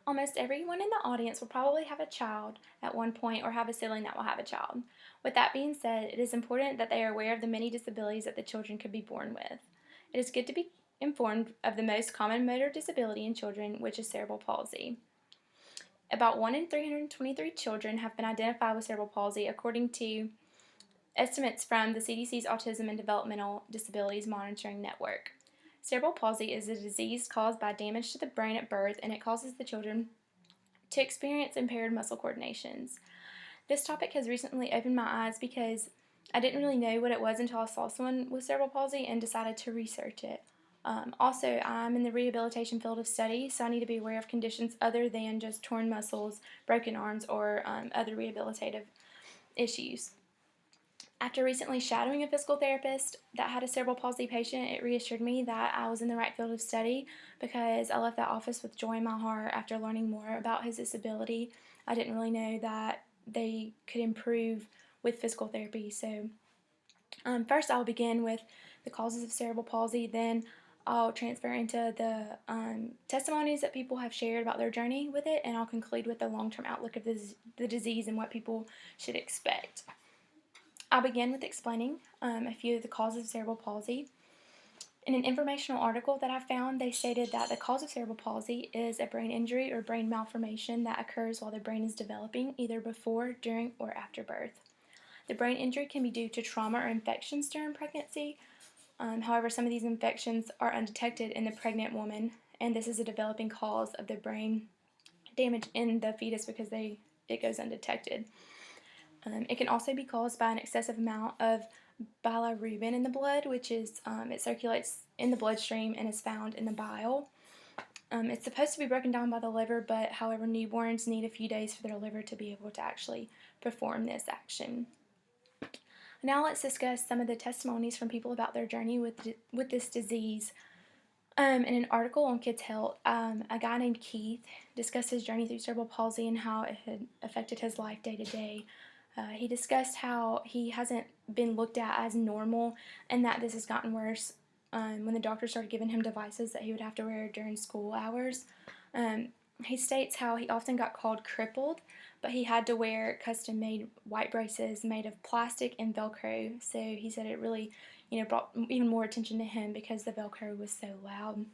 Almost everyone in the audience will probably have a child at one point or have a sibling that will have a child. With that being said, it is important that they are aware of the many disabilities that the children could be born with. It is good to be informed of the most common motor disability in children, which is cerebral palsy. About 1 in 323 children have been identified with cerebral palsy, according to estimates from the CDC's Autism and Developmental Disabilities Monitoring Network. Cerebral palsy is a disease caused by damage to the brain at birth, and it causes the children to experience impaired muscle coordinations. This topic has recently opened my eyes because I didn't really know what it was until I saw someone with cerebral palsy and decided to research it. Also, I'm in the rehabilitation field of study, so I need to be aware of conditions other than just torn muscles, broken arms, or other rehabilitative issues. After recently shadowing a physical therapist that had a cerebral palsy patient, it reassured me that I was in the right field of study because I left that office with joy in my heart after learning more about his disability. I didn't really know that they could improve with physical therapy. So, first I'll begin with the causes of cerebral palsy, then I'll transfer into the testimonies that people have shared about their journey with it, and I'll conclude with the long-term outlook of the disease and what people should expect. I'll begin with explaining a few of the causes of cerebral palsy. In an informational article that I found, they stated that the cause of cerebral palsy is a brain injury or brain malformation that occurs while the brain is developing, either before, during, or after birth. The brain injury can be due to trauma or infections during pregnancy. However, some of these infections are undetected in the pregnant woman, and this is a developing cause of the brain damage in the fetus because it goes undetected. It can also be caused by an excessive amount of bilirubin in the blood, which is it circulates in the bloodstream and is found in the bile. It's supposed to be broken down by the liver, but however, newborns need a few days for their liver to be able to actually perform this action. Now let's discuss some of the testimonies from people about their journey with this disease. In an article on Kids Health, a guy named Keith discussed his journey through cerebral palsy and how it had affected his life day to day. He discussed how he hasn't been looked at as normal and that this has gotten worse when the doctor started giving him devices that he would have to wear during school hours. He states how he often got called crippled, but he had to wear custom-made white braces made of plastic and Velcro. So he said it really, brought even more attention to him because the Velcro was so loud.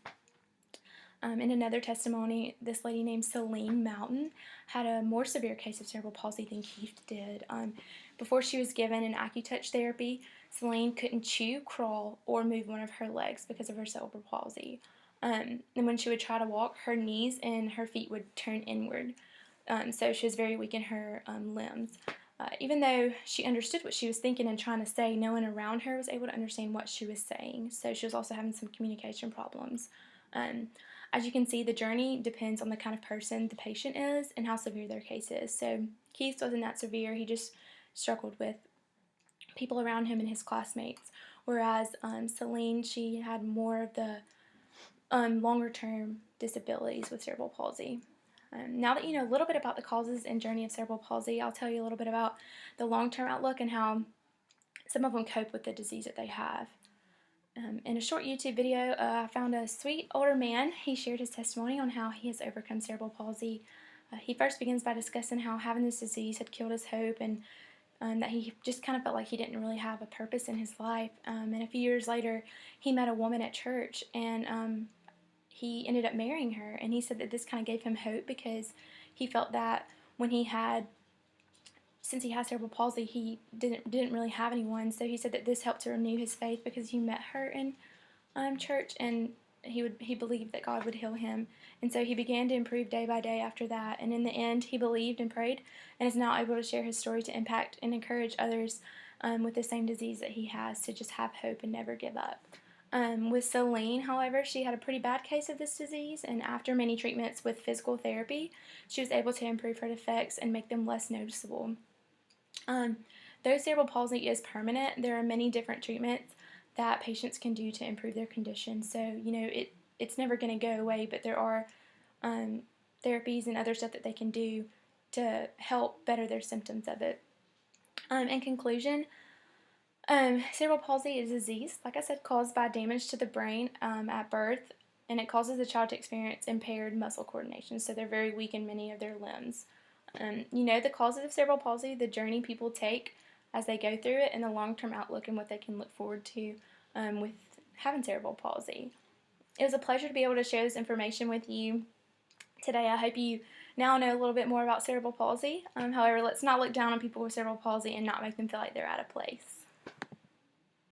In another testimony, this lady named Celine Mountain had a more severe case of cerebral palsy than Keith did. Before she was given an AccuTouch therapy, Celine couldn't chew, crawl, or move one of her legs because of her cerebral palsy. And when she would try to walk, her knees and her feet would turn inward. So she was very weak in her limbs. Even though she understood what she was thinking and trying to say, no one around her was able to understand what she was saying. So she was also having some communication problems. As you can see, the journey depends on the kind of person the patient is and how severe their case is. So Keith wasn't that severe. He just struggled with people around him and his classmates. Whereas Celine, she had more of the longer-term disabilities with cerebral palsy. Now that you know a little bit about the causes and journey of cerebral palsy, I'll tell you a little bit about the long-term outlook and how some of them cope with the disease that they have. In a short YouTube video, I found a sweet older man. He shared his testimony on how he has overcome cerebral palsy. He first begins by discussing how having this disease had killed his hope and that he just kind of felt like he didn't really have a purpose in his life. And a few years later, he met a woman at church, and he ended up marrying her. And he said that this kind of gave him hope because he felt that since he has cerebral palsy, he didn't really have anyone. So he said that this helped to renew his faith because he met her in church, and he believed that God would heal him. And so he began to improve day by day after that. And in the end, he believed and prayed, and is now able to share his story to impact and encourage others with the same disease that he has to just have hope and never give up. With Celine, however, she had a pretty bad case of this disease, and after many treatments with physical therapy, she was able to improve her defects and make them less noticeable. Though cerebral palsy is permanent, there are many different treatments that patients can do to improve their condition. So, it's never going to go away, but there are therapies and other stuff that they can do to help better their symptoms of it. In conclusion, cerebral palsy is a disease, like I said, caused by damage to the brain at birth. and it causes the child to experience impaired muscle coordination, so they're very weak in many of their limbs. The causes of cerebral palsy, the journey people take as they go through it, and the long-term outlook and what they can look forward to with having cerebral palsy. It was a pleasure to be able to share this information with you today. I hope you now know a little bit more about cerebral palsy. However, let's not look down on people with cerebral palsy and not make them feel like they're out of place.